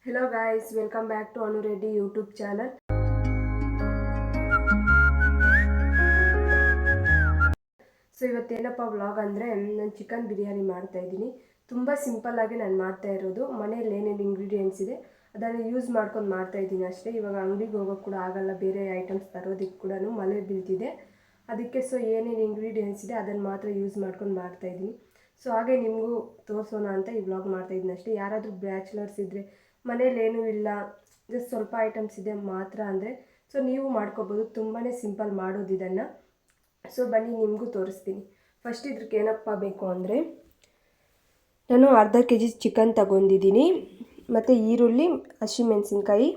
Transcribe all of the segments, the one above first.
Hello guys, welcome back to Anu Reddy YouTube channel. So ಇವತ್ತೇನಪ್ಪ vlog ಅಂದರೆ ನಾನು chicken biryani ಮಾಡ್ತಾಯಿದ್ದೀನಿ. ತುಂಬ ಸಿಂಪಲ್ಲಾಗಿ ನಾನು ಮಾಡ್ತಾ ಇರೋದು. ಮನೆಯಲ್ಲಿ ಏನೇನು ಇಂಗ್ರೀಡಿಯೆಂಟ್ಸ್ ಇದೆ ಅದನ್ನು ಯೂಸ್ ಮಾಡ್ಕೊಂಡು ಮಾಡ್ತಾಯಿದ್ದೀನಿ ಅಷ್ಟೇ. ಇವಾಗ ಅಂಗಡಿಗೆ ಹೋಗೋಕ್ಕೆ ಕೂಡ ಆಗಲ್ಲ, ಬೇರೆ ಐಟಮ್ಸ್ ತರೋದಕ್ಕೆ ಕೂಡ ಮಳೆ ಬೀಳ್ತಿದೆ. ಅದಕ್ಕೆ ಏನೇನು ಇಂಗ್ರೀಡಿಯೆಂಟ್ಸ್ ಇದೆ ಅದನ್ನು ಮಾತ್ರ ಯೂಸ್ ಮಾಡ್ಕೊಂಡು ಮಾಡ್ತಾಯಿದ್ದೀನಿ. ಸೊ ಹಾಗೆ ನಿಮಗೂ ತೋರಿಸೋಣ ಅಂತ ಈ ವ್ಲಾಗ್ ಮಾಡ್ತಾಯಿದ್ದೀನಿ ಅಷ್ಟೇ. ಯಾರಾದರೂ ಬ್ಯಾಚುಲರ್ಸ್ ಇದ್ದರೆ ಮನೇಲಿ ಏನೂ ಇಲ್ಲ, ಜಸ್ಟ್ ಸ್ವಲ್ಪ ಐಟಮ್ಸ್ ಇದೆ ಮಾತ್ರ ಅಂದರೆ ನೀವು ಮಾಡ್ಕೋಬೋದು. ತುಂಬಾ ಸಿಂಪಲ್ ಮಾಡೋದು ಇದನ್ನು. ಸೊ ಬನ್ನಿ ನಿಮಗೂ ತೋರಿಸ್ತೀನಿ. ಫಸ್ಟ್ ಇದ್ರಿಗೆ ಏನಪ್ಪ ಬೇಕು ಅಂದರೆ ನಾನು ಅರ್ಧ kg ಚಿಕನ್ ತಗೊಂಡಿದ್ದೀನಿ, ಮತ್ತು ಈರುಳ್ಳಿ, ಹಸಿಮೆಣಸಿನ್ಕಾಯಿ,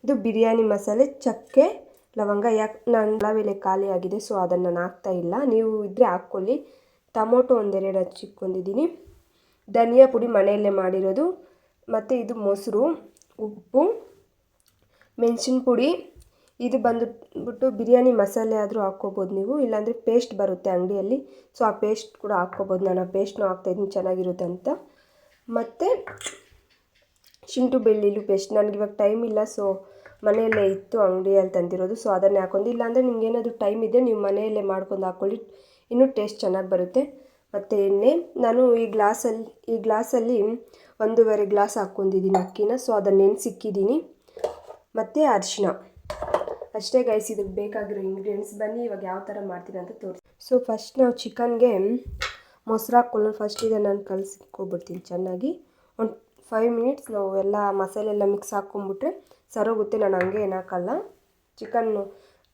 ಇದು ಬಿರಿಯಾನಿ ಮಸಾಲೆ, ಚಕ್ಕೆ, ಲವಂಗ. ಯಾಕೆ ನಾನು ಲವೆಲೆ ಖಾಲಿ ಆಗಿದೆ ಸೊ ಅದನ್ನು ನಾನು ಹಾಕ್ತಾಯಿಲ್ಲ, ನೀವು ಇದ್ದರೆ ಹಾಕ್ಕೊಳ್ಳಿ. ಟೊಮೊಟೊ ಒಂದೆರಡು ಹಚ್ಚಿಟ್ಕೊಂಡಿದ್ದೀನಿ, ಧನಿಯಾ ಪುಡಿ ಮನೆಯಲ್ಲೇ ಮಾಡಿರೋದು, ಮತ್ತು ಇದು ಮೊಸರು, ಉಪ್ಪು, ಮೆಣಸಿನ ಪುಡಿ. ಇದು ಬಂದುಬಿಟ್ಟು ಬಿರಿಯಾನಿ ಮಸಾಲೆ ಆದರೂ ಹಾಕ್ಕೋಬೋದು ನೀವು, ಇಲ್ಲಾಂದರೆ ಪೇಸ್ಟ್ ಬರುತ್ತೆ ಅಂಗಡಿಯಲ್ಲಿ, ಸೊ ಆ ಪೇಸ್ಟ್ ಕೂಡ ಹಾಕ್ಕೋಬೋದು. ನಾನು ಆ ಪೇಸ್ಟ್ನೂ ಹಾಕ್ತಾಯಿದ್ದೀನಿ, ಚೆನ್ನಾಗಿರುತ್ತೆ ಅಂತ. ಮತ್ತು ಶುಂಠಿ ಬೆಳ್ಳುಳ್ಳಿ ಪೇಸ್ಟ್. ನನಗಿವಾಗ ಟೈಮ್ ಇಲ್ಲ, ಸೊ ಮನೆಯಲ್ಲೇ ಇತ್ತು, ಅಂಗಡಿಯಲ್ಲಿ ತಂದಿರೋದು, ಸೊ ಅದನ್ನೇ ಹಾಕೊಂಡು. ಇಲ್ಲಾಂದರೆ ನಿಮ್ಗೆ ಏನಾದರೂ ಟೈಮ್ ಇದೆ ನೀವು ಮನೆಯಲ್ಲೇ ಮಾಡ್ಕೊಂಡು ಹಾಕ್ಕೊಳ್ಳಿ, ಇನ್ನೂ ಟೇಸ್ಟ್ ಚೆನ್ನಾಗಿ ಬರುತ್ತೆ. ಮತ್ತು ಎಣ್ಣೆ ನಾನು ಈ ಗ್ಲಾಸಲ್ಲಿ 1.5 ಗ್ಲಾಸ್ ಹಾಕ್ಕೊಂಡಿದ್ದೀನಿ ಅಕ್ಕಿನ, ಸೊ ಅದನ್ನು ನೆನೆಸಿಕ್ಕಿದ್ದೀನಿ. ಮತ್ತು ಅರಿಶಿನ ಅಷ್ಟೇ ಗೈಸ್, ಇದಕ್ಕೆ ಬೇಕಾಗಿರೋ ಇಂಗ್ರೀಡಿಯೆಂಟ್ಸ್. ಬನ್ನಿ ಇವಾಗ ಯಾವ ಥರ ಮಾಡ್ತೀನಿ ಅಂತ ತೋರಿಸಿ. ಸೊ ಫಸ್ಟ್ ನಾವು ಚಿಕನ್ಗೆ ಮೊಸರು ಹಾಕ್ಕೊಳ್ಳೋಣ. ಫಸ್ಟ್ ಇದನ್ನು ನಾನು ಕಲಸಿಟ್ಕೊಬಿಡ್ತೀನಿ ಚೆನ್ನಾಗಿ. ಒಂದು 5 ಮಿನಿಟ್ಸ್ ನಾವು ಎಲ್ಲ ಮಸಾಲೆ ಎಲ್ಲ ಮಿಕ್ಸ್ ಹಾಕ್ಕೊಂಬಿಟ್ರೆ ಸರೋಗುತ್ತೆ. ನಾನು ಹಂಗೆ ಏನು ಹಾಕಲ್ಲ, ಚಿಕನ್ನು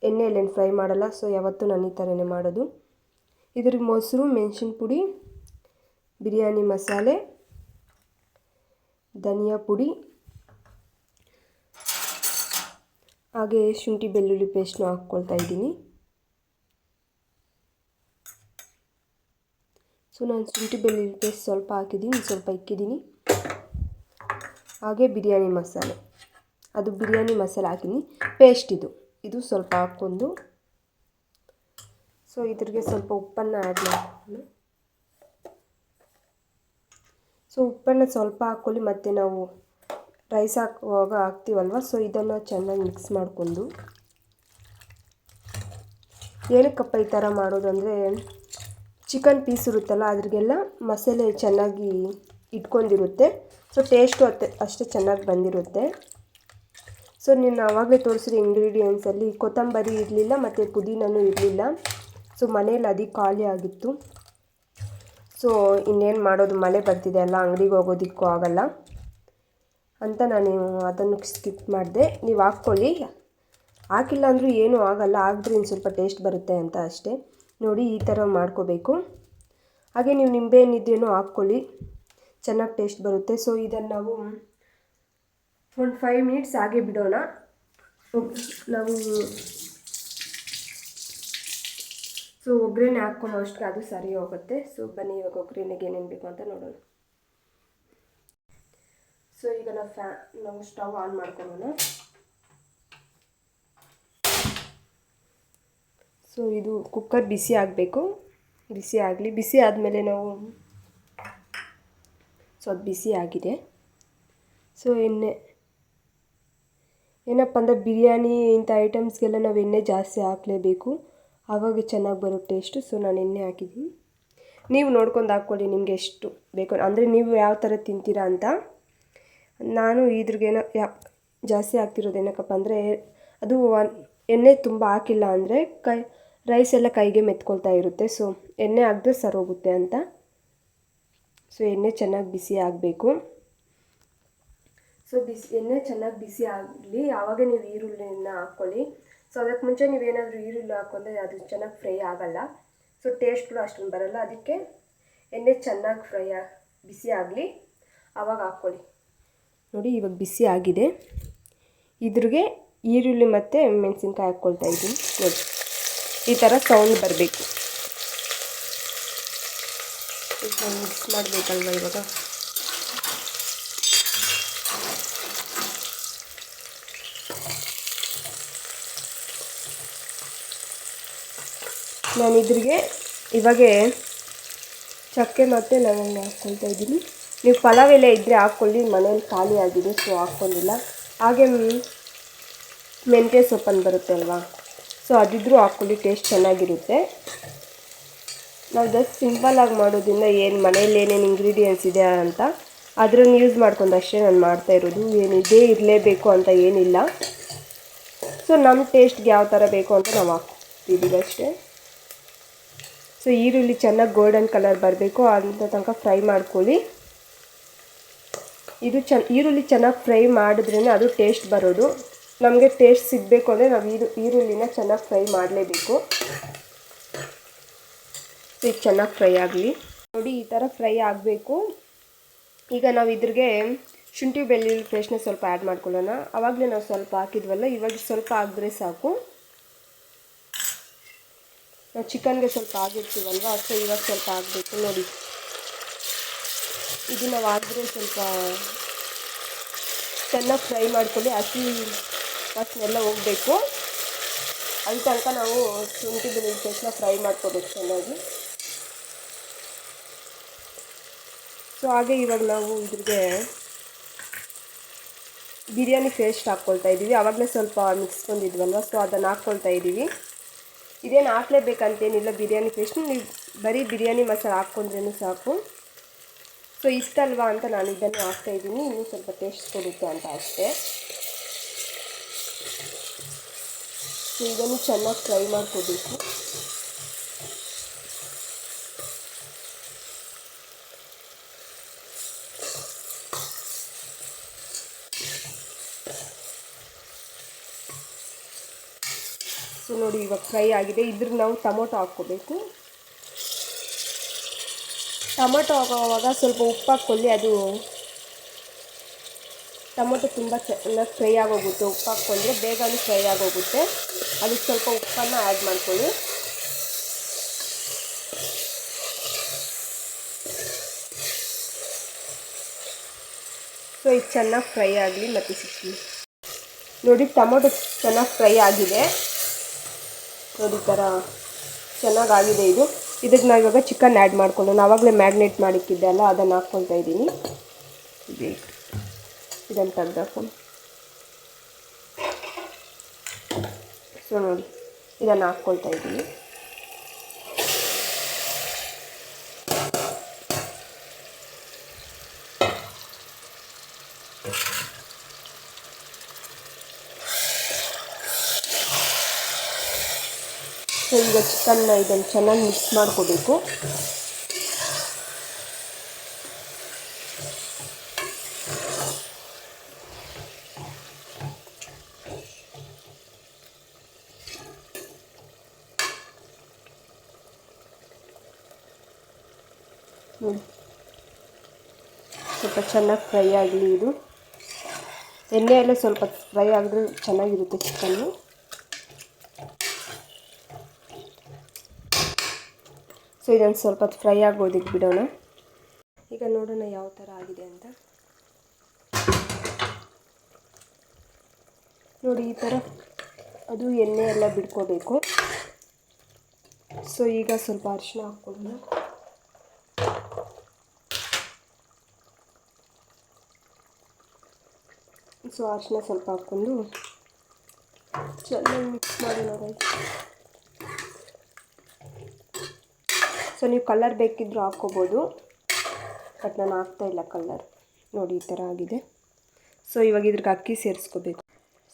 ಎಣ್ಣೆಯಲ್ಲೇನು ಫ್ರೈ ಮಾಡಲ್ಲ, ಸೊ ಯಾವತ್ತೂ ನಾನು ಈ ಥರನೇ ಮಾಡೋದು. ಇದ್ರಿಗೆ ಮೊಸರು, ಮೆಣಸಿನ ಪುಡಿ, ಬಿರಿಯಾನಿ ಮಸಾಲೆ, ಧನಿಯಾ ಪುಡಿ, ಹಾಗೆ ಶುಂಠಿ ಬೆಳ್ಳುಳ್ಳಿ ಪೇಸ್ಟ್ನ ಹಾಕ್ಕೊಳ್ತಾ ಇದ್ದೀನಿ. ಸೊ ನಾನು ಶುಂಠಿ ಬೆಳ್ಳುಳ್ಳಿ ಪೇಸ್ಟ್ ಸ್ವಲ್ಪ ಹಾಕಿದ್ದೀನಿ, ಸ್ವಲ್ಪ ಇಕ್ಕಿದ್ದೀನಿ. ಹಾಗೆ ಬಿರಿಯಾನಿ ಮಸಾಲೆ, ಅದು ಬಿರಿಯಾನಿ ಮಸಾಲೆ ಹಾಕಿದ್ದೀನಿ, ಪೇಸ್ಟ್ ಇದು ಸ್ವಲ್ಪ ಹಾಕ್ಕೊಂಡು. ಸೊ ಇದ್ರಿಗೆ ಸ್ವಲ್ಪ ಉಪ್ಪನ್ನು ಆ್ಯಡ್ ಮಾಡ್ಕೊಂಡು, ಸೊ ಉಪ್ಪನ್ನು ಸ್ವಲ್ಪ ಹಾಕ್ಕೊಳ್ಳಿ. ಮತ್ತು ನಾವು ರೈಸ್ ಹಾಕುವಾಗ ಹಾಕ್ತೀವಲ್ವ, ಸೊ ಇದನ್ನು ಚೆನ್ನಾಗಿ ಮಿಕ್ಸ್ ಮಾಡಿಕೊಂಡು. ಏನಕ್ಕಪ್ಪ ಈ ಥರ ಮಾಡೋದು ಅಂದರೆ, ಚಿಕನ್ ಪೀಸ್ ಇರುತ್ತಲ್ಲ ಅದ್ರಿಗೆಲ್ಲ ಮಸಾಲೆ ಚೆನ್ನಾಗಿ ಇಟ್ಕೊಂಡಿರುತ್ತೆ, ಸೊ ಟೇಸ್ಟು ಅಷ್ಟೇ ಚೆನ್ನಾಗಿ ಬಂದಿರುತ್ತೆ. ಸೊ ನೀನು ಆವಾಗಲೇ ತೋರಿಸಿರೋ ಇಂಗ್ರೀಡಿಯೆಂಟ್ಸಲ್ಲಿ ಕೊತ್ತಂಬರಿ ಇರಲಿಲ್ಲ, ಮತ್ತು ಪುದೀನೂ ಇರಲಿಲ್ಲ, ಸೊ ಮನೇಲಿ ಅದಕ್ಕೆ ಖಾಲಿ ಆಗಿತ್ತು. ಸೊ ಇನ್ನೇನು ಮಾಡೋದು, ಮಳೆ ಬರ್ತಿದೆ ಅಲ್ಲ, ಅಂಗಡಿಗೆ ಹೋಗೋದಕ್ಕೂ ಆಗಲ್ಲ ಅಂತ ನಾನು ಅದನ್ನು ಸ್ಕಿಪ್ ಮಾಡಿದೆ. ನೀವು ಹಾಕ್ಕೊಳ್ಳಿ, ಹಾಕಿಲ್ಲ ಅಂದರೂ ಏನೂ ಆಗಲ್ಲ, ಹಾಕಿದ್ರೆ ಇನ್ನು ಸ್ವಲ್ಪ ಟೇಸ್ಟ್ ಬರುತ್ತೆ ಅಂತ ಅಷ್ಟೇ. ನೋಡಿ ಈ ಥರ ಮಾಡ್ಕೋಬೇಕು. ಹಾಗೆ ನೀವು ನಿಂಬೆಹಣ್ಣಿದ್ರೇನೂ ಹಾಕ್ಕೊಳ್ಳಿ, ಚೆನ್ನಾಗಿ ಟೇಸ್ಟ್ ಬರುತ್ತೆ. ಸೊ ಇದನ್ನು ನಾವು ಒಂದು 5 ಮಿನಿಟ್ಸ್ ಹಾಗೆ ಬಿಡೋಣ. ನಾವು ಸೊ ಒಗ್ಗರಣೆ ಹಾಕ್ಕೊಳ್ಳೋ ಅಷ್ಟಕ್ಕೆ ಅದು ಸರಿ ಹೋಗುತ್ತೆ. ಸೊ ಬನ್ನಿ ಇವಾಗ ಒಗ್ಗರಣೆಗೆ ಏನೇನು ಬೇಕು ಅಂತ ನೋಡೋಣ. ಸೊ ಈಗ ನಾವು ಸ್ಟವ್ ಆನ್ ಮಾಡ್ಕೊಳ್ಳೋಣ. ಸೊ ಇದು ಕುಕ್ಕರ್ ಬಿಸಿ ಆಗಬೇಕು, ಬಿಸಿ ಆಗಲಿ. ಬಿಸಿ ಆದಮೇಲೆ ನಾವು ಅದು ಬಿಸಿ ಆಗಿದೆ. ಸೊ ಏನಪ್ಪ ಅಂದರೆ ಬಿರಿಯಾನಿ ಇಂಥ ಐಟಮ್ಸ್ಗೆಲ್ಲ ನಾವು ಎಣ್ಣೆ ಜಾಸ್ತಿ ಹಾಕಲೇಬೇಕು, ಆವಾಗ ಚೆನ್ನಾಗಿ ಬರೋ ಟೇಸ್ಟು. ಸೊ ನಾನು ಎಣ್ಣೆ ಹಾಕಿದ್ದೀನಿ, ನೀವು ನೋಡ್ಕೊಂಡು ಹಾಕ್ಕೊಳ್ಳಿ ನಿಮಗೆ ಎಷ್ಟು ಬೇಕು, ಅಂದರೆ ನೀವು ಯಾವ ಥರ ತಿಂತೀರಾ ಅಂತ. ನಾನು ಇದ್ರಿಗೇನೋ ಜಾಸ್ತಿ ಹಾಕ್ತಿರೋದು ಏನಕ್ಕಪ್ಪ ಅಂದರೆ, ಅದು ಎಣ್ಣೆ ತುಂಬ ಹಾಕಿಲ್ಲ ಅಂದರೆ ರೈಸ್ ಎಲ್ಲ ಕೈಗೆ ಮೆತ್ಕೊಳ್ತಾ ಇರುತ್ತೆ, ಸೊ ಎಣ್ಣೆ ಹಾಕಿದ್ರೆ ಸರೋಗುತ್ತೆ ಅಂತ. ಸೊ ಎಣ್ಣೆ ಚೆನ್ನಾಗಿ ಬಿಸಿ ಆಗಬೇಕು. ಸೊ ಎಣ್ಣೆ ಚೆನ್ನಾಗಿ ಬಿಸಿ ಆಗಲಿ, ಆವಾಗ ನೀವು ಈರುಳ್ಳಿನ ಹಾಕ್ಕೊಳ್ಳಿ. ಸೊ ಅದಕ್ಕೆ ಮುಂಚೆ ನೀವೇನಾದರೂ ಈರುಳ್ಳಿ ಹಾಕ್ಕೊಂಡ್ರೆ ಅದು ಚೆನ್ನಾಗಿ ಫ್ರೈ ಆಗಲ್ಲ, ಸೊ ಟೇಸ್ಟ್ ಕೂಡ ಅಷ್ಟೊಂದು ಬರಲ್ಲ. ಅದಕ್ಕೆ ಎಣ್ಣೆ ಚೆನ್ನಾಗಿ ಬಿಸಿ ಆಗಲಿ, ಆವಾಗ ಹಾಕ್ಕೊಳ್ಳಿ. ನೋಡಿ ಇವಾಗ ಬಿಸಿ ಆಗಿದೆ. ಇದ್ರಿಗೆ ಈರುಳ್ಳಿ ಮತ್ತು ಮೆಣಸಿನ್ಕಾಯಿ ಹಾಕ್ಕೊಳ್ತಾ ಇದ್ದೀನಿ. ನೋಡಿ ಈ ಥರ ಸೌಂಡ್ ಬರಬೇಕು. ಮಿಕ್ಸ್ ಮಾಡಬೇಕಲ್ವ ಇವಾಗ. ನಾನು ಇದ್ರಿಗೆ ಇವಾಗೆ ಚಕ್ಕೆ ಮತ್ತು ಲವಂಗ ಹಾಕ್ಕೊಳ್ತಾ ಇದ್ದೀನಿ. ನೀವು ಪಲಾವ್ ಎಲೆ ಇದ್ದರೆ ಹಾಕ್ಕೊಳ್ಳಿ, ಮನೇಲಿ ಖಾಲಿ ಆಗಿದೆ ಸೊ ಹಾಕ್ಕೊಂಡಿಲ್ಲ. ಹಾಗೆ ಮೆಂತ್ಯ ಸೊಪ್ಪನ್ನು ಬರುತ್ತೆ ಅಲ್ವಾ, ಸೊ ಅದಿದ್ರೂ ಹಾಕ್ಕೊಳ್ಳಿ, ಟೇಸ್ಟ್ ಚೆನ್ನಾಗಿರುತ್ತೆ. ನಾವು ಜಸ್ಟ್ ಸಿಂಪಲ್ಲಾಗಿ ಮಾಡೋದ್ರಿಂದ ಏನು ಮನೇಲಿ ಏನೇನು ಇಂಗ್ರೀಡಿಯೆಂಟ್ಸ್ ಇದೆ ಅಂತ ಅದನ್ನು ಯೂಸ್ ಮಾಡ್ಕೊಂಡು ಅಷ್ಟೇ ನಾನು ಮಾಡ್ತಾಯಿರೋದು. ಏನಿದೆ ಇರಲೇಬೇಕು ಅಂತ ಏನಿಲ್ಲ. ಸೊ ನಮ್ಮ ಟೇಸ್ಟ್ಗೆ ಯಾವ ಥರ ಬೇಕು ಅಂತ ನಾವು ಹಾಕ್ತಿದ್ದೀವಿ ಅಷ್ಟೇ. ಸೊ ಈರುಳ್ಳಿ ಚೆನ್ನಾಗಿ ಗೋಲ್ಡನ್ ಕಲರ್ ಬರಬೇಕು ಅಂತ ತನಕ ಫ್ರೈ ಮಾಡ್ಕೊಳ್ಳಿ. ಈರುಳ್ಳಿ ಚೆನ್ನಾಗಿ ಫ್ರೈ ಮಾಡಿದ್ರೇ ಅದು ಟೇಸ್ಟ್ ಬರೋದು. ನಮಗೆ ಟೇಸ್ಟ್ ಸಿಗಬೇಕು ಅಂದರೆ ನಾವು ಈರುಳ್ಳಿನ ಚೆನ್ನಾಗಿ ಫ್ರೈ ಮಾಡಲೇಬೇಕು. ಇದು ಚೆನ್ನಾಗಿ ಫ್ರೈ ಆಗಲಿ. ನೋಡಿ ಈ ಥರ ಫ್ರೈ ಆಗಬೇಕು. ಈಗ ನಾವು ಇದ್ರಿಗೆ ಶುಂಠಿ ಬೆಳ್ಳುಳ್ಳಿ ಪೇಸ್ಟ್ನ ಸ್ವಲ್ಪ ಆ್ಯಡ್ ಮಾಡ್ಕೊಳ್ಳೋಣ. ಆವಾಗಲೇ ನಾವು ಸ್ವಲ್ಪ ಹಾಕಿದ್ವಲ್ಲ, ಇವಾಗ ಸ್ವಲ್ಪ ಹಾಕಿದ್ರೆ ಸಾಕು. ನಾವು ಚಿಕನ್ಗೆ ಸ್ವಲ್ಪ ಆಗಿರ್ತೀವಲ್ವ, ಸೊ ಇವಾಗ ಸ್ವಲ್ಪ ಆಗಬೇಕು. ನೋಡಿ ಇದು ನಾವು ಹಾಕಿದ್ರೆ ಸ್ವಲ್ಪ ಚೆನ್ನಾಗಿ ಫ್ರೈ ಮಾಡ್ಕೊಳ್ಳಿ. ಹಸಿ ವಾಸನೆಲ್ಲ ಹೋಗಬೇಕು. ಅಲ್ಲಿ ತನಕ ನಾವು ಶುಂಠಿ ಬೆಳ್ಳುಳ್ಳಿ ಪೇಸ್ಟ್ನ ಫ್ರೈ ಮಾಡ್ಕೋಬೇಕು ಚೆನ್ನಾಗಿ. ಸೊ ಹಾಗೆ ಇವಾಗ ನಾವು ಇದ್ರಿಗೆ ಬಿರಿಯಾನಿ ಪೇಸ್ಟ್ ಹಾಕ್ಕೊಳ್ತಾ ಇದ್ದೀವಿ. ಆವಾಗಲೇ ಸ್ವಲ್ಪ ಮಿಕ್ಸ್ಕೊಂಡಿದ್ವಲ್ವ, ಸೊ ಅದನ್ನು ಹಾಕ್ಕೊಳ್ತಾ ಇದ್ದೀವಿ. ಇದೇನು ಹಾಕ್ಲೇಬೇಕಂತೇನಿಲ್ಲ ಬಿರಿಯಾನಿ ಪೇಸ್ಟ್, ನೀವು ಬರೀ ಬಿರಿಯಾನಿ ಮಸಾಲೆ ಹಾಕ್ಕೊಂಡ್ರೂ ಸಾಕು. ಸೊ ಇಷ್ಟಲ್ವಾ ಅಂತ ನಾನು ಇದನ್ನು ಹಾಕ್ತಾಯಿದ್ದೀನಿ, ಇನ್ನೂ ಸ್ವಲ್ಪ ಟೇಸ್ಟ್ ಕೊಡುತ್ತೆ ಅಂತ ಅಷ್ಟೇ. ಸೊ ಇದನ್ನು ಚೆನ್ನಾಗಿ ಫ್ರೈ ಮಾಡ್ಕೋಬೇಕು. ಸೊ ನೋಡಿ ಇವಾಗ ಫ್ರೈ ಆಗಿದೆ. ಇದ್ರಿಗೆ ನಾವು ಟೊಮೊಟೊ ಹಾಕ್ಕೋಬೇಕು. ಟೊಮೊಟೊ ಹಾಕೋವಾಗ ಸ್ವಲ್ಪ ಉಪ್ಪು ಹಾಕ್ಕೊಳ್ಳಿ. ಅದು ಟೊಮೊಟೊ ತುಂಬ ಚೆನ್ನಾಗಿ ಫ್ರೈ ಆಗೋಗುತ್ತೆ. ಉಪ್ಪು ಹಾಕ್ಕೊಂಡ್ರೆ ಬೇಗನೆ ಫ್ರೈ ಆಗೋಗುತ್ತೆ. ಅದಕ್ಕೆ ಸ್ವಲ್ಪ ಉಪ್ಪನ್ನು ಆ್ಯಡ್ ಮಾಡ್ಕೊಳ್ಳಿ. ಸೊ ಇದು ಚೆನ್ನಾಗಿ ಫ್ರೈ ಆಗಲಿ ಮತ್ತು ಸಿಕ್ಕಿ. ನೋಡಿ ಟೊಮೊಟೊ ಚೆನ್ನಾಗಿ ಫ್ರೈ ಆಗಿದೆ. ನೋಡಿ ಈ ಥರ ಚೆನ್ನಾಗಾಗಿದೆ ಇದು. ಇದಕ್ಕೆ ನಾವು ಇವಾಗ ಚಿಕನ್ ಆ್ಯಡ್ ಮಾಡ್ಕೊಳ್ಳೋಣ. ಆವಾಗಲೇ ಮ್ಯಾಗ್ನೇಟ್ ಮಾಡಿಕ್ಕಿದ್ದೆ ಅಲ್ಲ, ಅದನ್ನು ಹಾಕ್ಕೊಳ್ತಾ ಇದ್ದೀನಿ. ಇದನ್ನು ತೆಗ್ದಾಕು. ಸೊ ನೋಡಿ ಇದನ್ನು ಹಾಕ್ಕೊಳ್ತಾ ಇದ್ದೀನಿ. ಸೊ ಈಗ ಚಿಕನ್ನ ಇದನ್ನು ಚೆನ್ನಾಗಿ ಮಿಕ್ಸ್ ಮಾಡ್ಕೋಬೇಕು. ಸ್ವಲ್ಪ ಚೆನ್ನಾಗಿ ಫ್ರೈ ಆಗಲಿ. ಇದು ಎಣ್ಣೆಯಲ್ಲೇ ಸ್ವಲ್ಪ ಫ್ರೈ ಆಗಿದ್ರೆ ಚೆನ್ನಾಗಿರುತ್ತೆ ಚಿಕನ್ನು. ಸೊ ಇದನ್ನು ಸ್ವಲ್ಪ ಫ್ರೈ ಆಗೋದಕ್ಕೆ ಬಿಡೋಣ. ಈಗ ನೋಡೋಣ ಯಾವ ಥರ ಆಗಿದೆ ಅಂತ. ನೋಡಿ ಈ ಥರ ಅದು ಎಣ್ಣೆ ಎಲ್ಲ ಬಿಡ್ಕೋಬೇಕು. ಸೊ ಈಗ ಸ್ವಲ್ಪ ಅರಿಶಿನ ಹಾಕ್ಕೊಳ್ಳೋಣ. ಸೊ ಅರಿಶಿನ ಸ್ವಲ್ಪ ಹಾಕ್ಕೊಂಡು ಚೆನ್ನಾಗಿ ಮಿಕ್ಸ್ ಮಾಡೋಣ. ಸೊ ನೀವು ಕಲರ್ ಬೇಕಿದ್ದರೂ ಹಾಕ್ಕೋಬೋದು, ಬಟ್ ನಾನು ಹಾಕ್ತಾಯಿಲ್ಲ ಕಲರ್. ನೋಡಿ ಈ ಥರ ಆಗಿದೆ. ಸೊ ಇವಾಗ ಇದ್ರಿಗೆ ಅಕ್ಕಿ ಸೇರಿಸ್ಕೋಬೇಕು.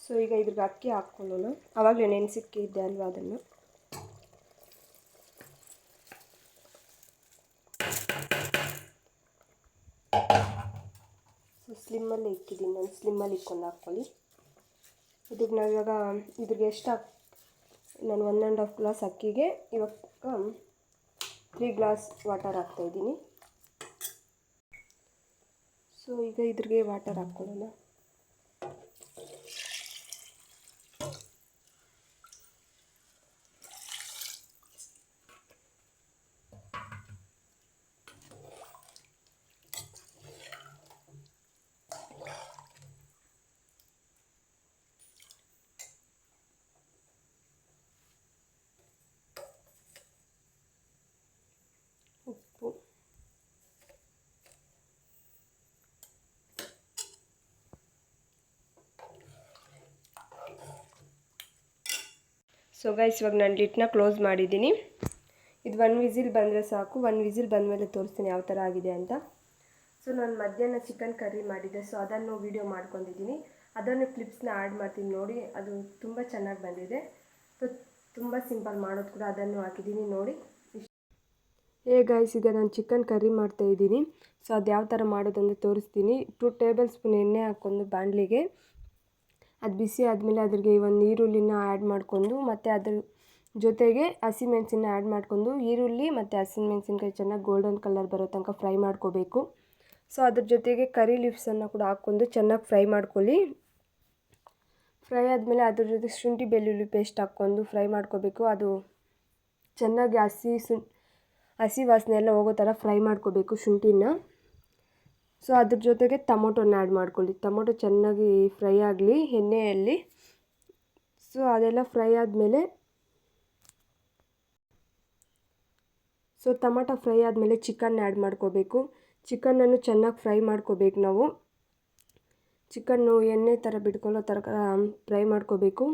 ಸೊ ಈಗ ಇದ್ರಿಗೆ ಅಕ್ಕಿ ಹಾಕ್ಕೊಳ್ಳೋಣ. ಆವಾಗಲೇ ನೆನೆಸಿಕ್ಕಿದ್ದೆ ಅಲ್ವಾ ಅದನ್ನು. ಸೊ ಸ್ಲಿಮ್ಮಲ್ಲಿ ಇಕ್ಕಿದ್ದೀನಿ ನಾನು. ಸ್ಲಿಮ್ಮಲ್ಲಿ ಇಕ್ಕೊಂಡು ಹಾಕ್ಕೊಳ್ಳಿ. ಇದಕ್ಕೆ ನಾವು ಇವಾಗ ಇದ್ರಿಗೆ ಎಷ್ಟು ನಾನು 1.5 ಗ್ಲಾಸ್ ಅಕ್ಕಿಗೆ ಇವಾಗ 3 ಗ್ಲಾಸ್ ವಾಟರ್ ಹಾಕ್ತಾಯಿದ್ದೀನಿ. ಸೊ ಈಗ ಇದ್ರಿಗೆ ವಾಟರ್ ಹಾಕ್ಕೊಳ್ಳೋಣ. ಉಪ್ಪು, ಸೊ ಗೈಸ್ ಇವಾಗ ನಾನು ಲಿಟ್ನ ಕ್ಲೋಸ್ ಮಾಡಿದ್ದೀನಿ. ಇದು 1 ವಿಸಿಲ್ ಬಂದರೆ ಸಾಕು. 1 ವಿಸಿಲ್ ಬಂದಮೇಲೆ ತೋರಿಸ್ತೀನಿ ಯಾವ ಥರ ಆಗಿದೆ ಅಂತ. ಸೊ ನಾನು ಮಧ್ಯಾಹ್ನ ಚಿಕನ್ ಕರ್ರಿ ಮಾಡಿದ್ದೆ, ಸೊ ಅದನ್ನು ವೀಡಿಯೋ ಮಾಡ್ಕೊಂಡಿದ್ದೀನಿ. ಅದನ್ನು ಕ್ಲಿಪ್ಸ್ನ ಆ್ಯಡ್ ಮಾಡ್ತೀನಿ ನೋಡಿ. ಅದು ತುಂಬ ಚೆನ್ನಾಗಿ ಬಂದಿದೆ. ಸೊ ತುಂಬ ಸಿಂಪಲ್ ಮಾಡೋದು ಕೂಡ, ಅದನ್ನು ಹಾಕಿದ್ದೀನಿ ನೋಡಿ. ಗೈಸ್ ಈಗ ನಾನು ಚಿಕನ್ ಕರ್ರಿ ಮಾಡ್ತಾಯಿದ್ದೀನಿ. ಸೊ ಅದು ಯಾವ ಥರ ಮಾಡೋದಂತ ತೋರಿಸ್ತೀನಿ. 2 ಟೇಬಲ್ ಸ್ಪೂನ್ ಎಣ್ಣೆ ಹಾಕ್ಕೊಂಡು ಬಾಣಲಿಗೆ, ಅದು ಬಿಸಿ ಆದಮೇಲೆ ಅದ್ರಿಗೆ ಒಂದು ಈರುಳ್ಳಿನ ಆ್ಯಡ್ ಮಾಡ್ಕೊಂಡು, ಮತ್ತು ಅದ್ರ ಜೊತೆಗೆ ಹಸಿಮೆಣಸಿನ ಆ್ಯಡ್ ಮಾಡ್ಕೊಂಡು, ಈರುಳ್ಳಿ ಮತ್ತು ಹಸಿಮೆಣಸಿನ್ಕಾಯಿ ಚೆನ್ನಾಗಿ ಗೋಲ್ಡನ್ ಕಲರ್ ಬರೋ ತನಕ ಫ್ರೈ ಮಾಡ್ಕೋಬೇಕು. ಸೊ ಅದ್ರ ಜೊತೆಗೆ ಕರಿ ಲೀವ್ಸನ್ನು ಕೂಡ ಹಾಕ್ಕೊಂಡು ಚೆನ್ನಾಗಿ ಫ್ರೈ ಮಾಡ್ಕೊಳ್ಳಿ. ಫ್ರೈ ಆದಮೇಲೆ ಅದ್ರ ಜೊತೆ ಶುಂಠಿ ಬೆಳ್ಳುಳ್ಳಿ ಪೇಸ್ಟ್ ಹಾಕ್ಕೊಂಡು ಫ್ರೈ ಮಾಡ್ಕೋಬೇಕು. ಅದು ಚೆನ್ನಾಗಿ ಹಸಿ ವಾಸನೆ ಎಲ್ಲ ಹೋಗೋ ಥರ ಫ್ರೈ ಮಾಡ್ಕೋಬೇಕು ಶುಂಠಿನ. ಸೊ ಅದ್ರ ಜೊತೆಗೆ ಟೊಮೊಟೊನ ಆ್ಯಡ್ ಮಾಡ್ಕೊಳ್ಳಿ. ಟೊಮೊಟೊ ಚೆನ್ನಾಗಿ ಫ್ರೈ ಆಗಲಿ ಎಣ್ಣೆಯಲ್ಲಿ. ಸೊ ಅದೆಲ್ಲ ಫ್ರೈ ಆದಮೇಲೆ ಟೊಮೊಟೊ ಫ್ರೈ ಆದಮೇಲೆ ಚಿಕನ್ ಆ್ಯಡ್ ಮಾಡ್ಕೋಬೇಕು. ಚಿಕನನ್ನು ಚೆನ್ನಾಗಿ ಫ್ರೈ ಮಾಡ್ಕೋಬೇಕು ನಾವು. ಚಿಕನ್ನು ಎಣ್ಣೆ ಥರ ಬಿಟ್ಕೊಳ್ಳೋ ಥರ ಫ್ರೈ ಮಾಡ್ಕೋಬೇಕು.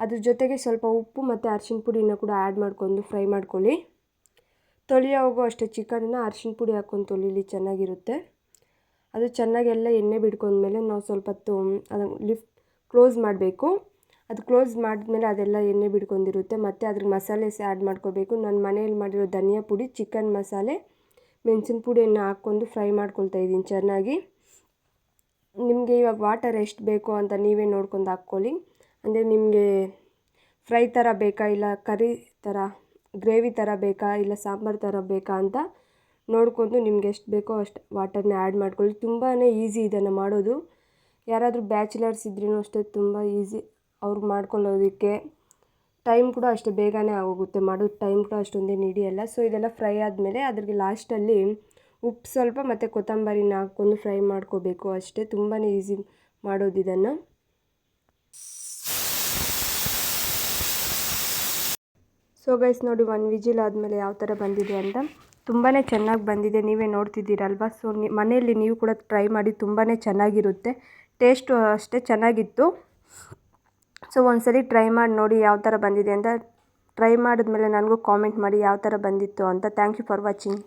ಅದ್ರ ಜೊತೆಗೆ ಸ್ವಲ್ಪ ಉಪ್ಪು ಮತ್ತು ಅರಿಶಿನ ಪುಡಿನ ಕೂಡ ಆ್ಯಡ್ ಮಾಡ್ಕೊಂಡು ಫ್ರೈ ಮಾಡ್ಕೊಳ್ಳಿ. ತೊಳೆಯೋವಾಗೂ ಅಷ್ಟೇ ಚಿಕನ್ನ ಅರಿಶಿನ ಪುಡಿ ಹಾಕ್ಕೊಂಡು ತೊಳಿಲಿ, ಚೆನ್ನಾಗಿರುತ್ತೆ. ಅದು ಚೆನ್ನಾಗೆಲ್ಲ ಎಣ್ಣೆ ಬಿಡ್ಕೊಂಡ್ಮೇಲೆ ನಾವು ಸ್ವಲ್ಪ ಹೊತ್ತು ಅದನ್ನು ಕ್ಲೋಸ್ ಮಾಡಬೇಕು. ಅದು ಕ್ಲೋಸ್ ಮಾಡಿದ್ಮೇಲೆ ಅದೆಲ್ಲ ಎಣ್ಣೆ ಬಿಡ್ಕೊಂಡಿರುತ್ತೆ. ಮತ್ತು ಅದ್ರಿಗೆ ಮಸಾಲೆ ಆ್ಯಡ್ ಮಾಡ್ಕೋಬೇಕು. ನಾನು ಮನೇಲಿ ಮಾಡಿರೋ ಧನಿಯಾ ಪುಡಿ, ಚಿಕನ್ ಮಸಾಲೆ, ಮೆಣಸಿನ ಪುಡಿಯನ್ನು ಹಾಕ್ಕೊಂಡು ಫ್ರೈ ಮಾಡ್ಕೊಳ್ತಾ ಇದ್ದೀನಿ ಚೆನ್ನಾಗಿ. ನಿಮಗೆ ಇವಾಗ ವಾಟರ್ ಎಷ್ಟು ಬೇಕೋ ಅಂತ ನೀವೇ ನೋಡ್ಕೊಂಡು ಹಾಕ್ಕೊಳ್ಳಿ. ಅಂದರೆ ನಿಮಗೆ ಫ್ರೈ ಥರ ಬೇಕಾ, ಇಲ್ಲ ಕರಿ ಥರ ಗ್ರೇವಿ ಥರ ಬೇಕಾ, ಇಲ್ಲ ಸಾಂಬಾರು ಥರ ಬೇಕಾ ಅಂತ ನೋಡಿಕೊಂಡು ನಿಮ್ಗೆ ಎಷ್ಟು ಬೇಕೋ ಅಷ್ಟು ವಾಟರ್ನ ಆ್ಯಡ್ ಮಾಡ್ಕೊಳ್ಳಿ. ತುಂಬಾ ಈಸಿ ಇದನ್ನು ಮಾಡೋದು. ಯಾರಾದರೂ ಬ್ಯಾಚುಲರ್ಸ್ ಇದ್ರೂ ಅಷ್ಟೇ ತುಂಬ ಈಸಿ ಅವ್ರು ಮಾಡ್ಕೊಳ್ಳೋದಕ್ಕೆ. ಟೈಮ್ ಕೂಡ ಅಷ್ಟೇ ಬೇಗನೆ ಆಗೋಗುತ್ತೆ, ಮಾಡೋದು ಟೈಮ್ ಕೂಡ ಅಷ್ಟೊಂದೇನು ಹಿಡಿಯಲ್ಲ. ಸೊ ಇದೆಲ್ಲ ಫ್ರೈ ಆದಮೇಲೆ ಅದ್ರಿಗೆ ಲಾಸ್ಟಲ್ಲಿ ಉಪ್ಪು ಸ್ವಲ್ಪ ಮತ್ತು ಕೊತ್ತಂಬರಿನ ಹಾಕ್ಕೊಂಡು ಫ್ರೈ ಮಾಡ್ಕೋಬೇಕು ಅಷ್ಟೇ. ತುಂಬಾ ಈಸಿ ಮಾಡೋದು ಇದನ್ನು. ಸೊ ಗೈಸ್ ನೋಡಿ 1 ವಿಜಿಲ್ ಆದಮೇಲೆ ಯಾವ ಥರ ಬಂದಿದೆ ಅಂತ. ತುಂಬಾ ಚೆನ್ನಾಗಿ ಬಂದಿದೆ, ನೀವೇ ನೋಡ್ತಿದ್ದೀರಲ್ವ. ಸೊ ಮನೆಯಲ್ಲಿ ನೀವು ಕೂಡ ಟ್ರೈ ಮಾಡಿ, ತುಂಬಾ ಚೆನ್ನಾಗಿರುತ್ತೆ. ಟೇಸ್ಟು ಅಷ್ಟೇ ಚೆನ್ನಾಗಿತ್ತು. ಸೊ ಒಂದ್ಸರಿ ಟ್ರೈ ಮಾಡಿ ನೋಡಿ ಯಾವ ಥರ ಬಂದಿದೆ ಅಂತ. ಟ್ರೈ ಮಾಡಿದ್ಮೇಲೆ ನನಗೂ ಕಾಮೆಂಟ್ ಮಾಡಿ ಯಾವ ಥರ ಬಂದಿತ್ತು ಅಂತ. Thank you for watching.